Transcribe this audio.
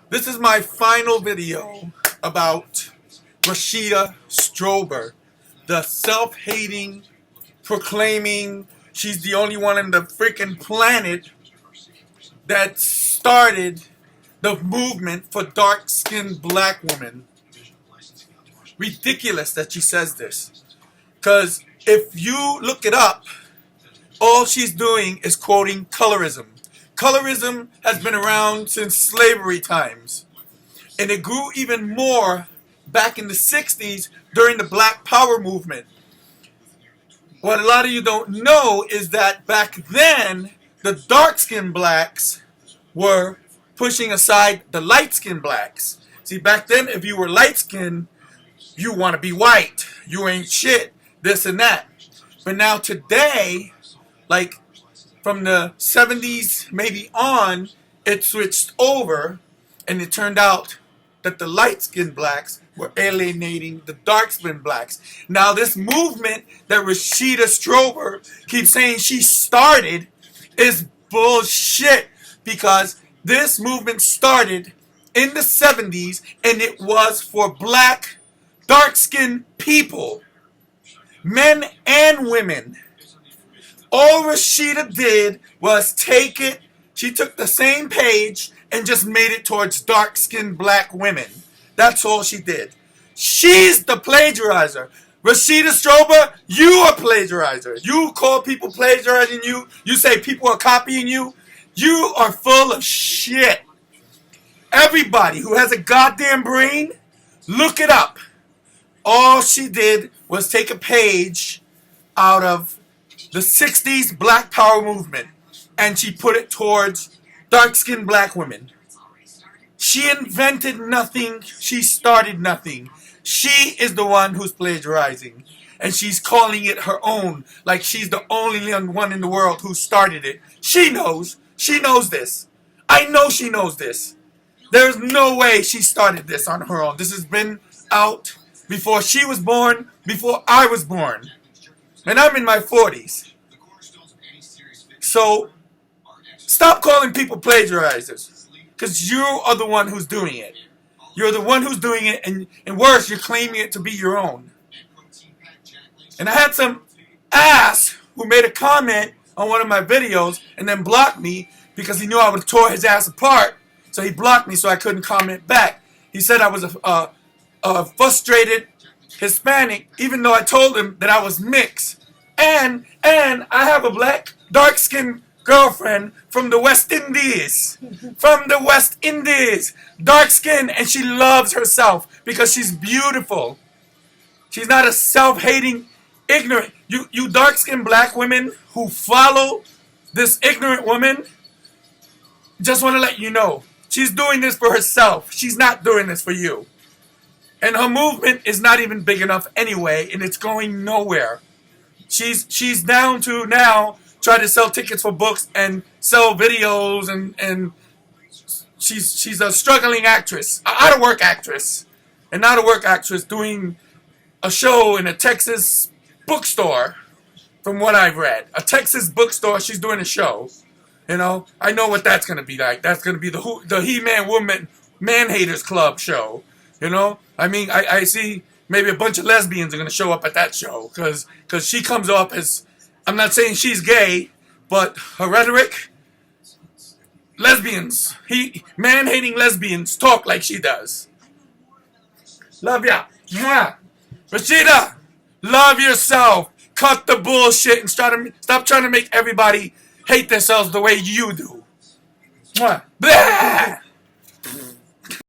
This is my final video about Rashida Strober, the self-hating, proclaiming she's the only one on the freaking planet that started the movement for dark-skinned black women. Ridiculous that she says this. Because if you look it up, all she's doing is quoting colorism. Colorism has been around since slavery times. And it grew even more back in the 60s during the Black Power movement. What a lot of you don't know is that back then, the dark-skinned blacks were pushing aside the light-skinned blacks. See, back then, if you were light-skinned, you want to be white. You ain't shit, this and that. But now today, like from the 70s maybe on, it switched over, and it turned out that the light-skinned blacks were alienating the dark-skinned blacks. Now this movement that Rashida Strober keeps saying she started is bullshit, because this movement started in the 70s, and it was for black, dark-skinned people, men and women. All Rashida did was take it, she took the same page and just made it towards dark-skinned black women. That's all she did. She's the plagiarizer. Rashida Strober, you are plagiarizer. You call people plagiarizing you. You say people are copying you. You are full of shit. Everybody who has a goddamn brain, look it up. All she did was take a page out of the 60s Black Power movement, and she put it towards dark-skinned black women. She invented nothing. She started nothing. She is the one who's plagiarizing, and she's calling it her own, like she's the only one in the world who started it. She knows. She knows this. I know she knows this. There's no way she started this on her own. This has been out before she was born, before I was born. And I'm in my 40s. So, stop calling people plagiarizers. Because you are the one who's doing it. You're the one who's doing it, and worse, you're claiming it to be your own. And I had some ass who made a comment on one of my videos and then blocked me because he knew I would have tore his ass apart. So he blocked me so I couldn't comment back. He said I was a frustrated Hispanic, even though I told him that I was mixed. And I have a black, dark-skinned girlfriend from the West Indies. From the West Indies. Dark-skinned, and she loves herself because she's beautiful. She's not a self-hating, ignorant. You dark-skinned black women who follow this ignorant woman, just want to let you know, she's doing this for herself. She's not doing this for you. And her movement is not even big enough anyway, and it's going nowhere. She's down to now try to sell tickets for books and sell videos, and she's a struggling actress, an out-of-work actress, an out-of-work actress doing a show in a Texas bookstore, from what I've read. A Texas bookstore, she's doing a show. You know, I know what that's going to be like. That's going to be the He-Man Woman Man-Haters Club show. You know, I mean, I see maybe a bunch of lesbians are going to show up at that show because she comes off as, I'm not saying she's gay, but her rhetoric, lesbians, man-hating lesbians talk like she does. Love ya. Mwah. Rashida, love yourself. Cut the bullshit and stop trying to make everybody hate themselves the way you do. Mwah. Blah!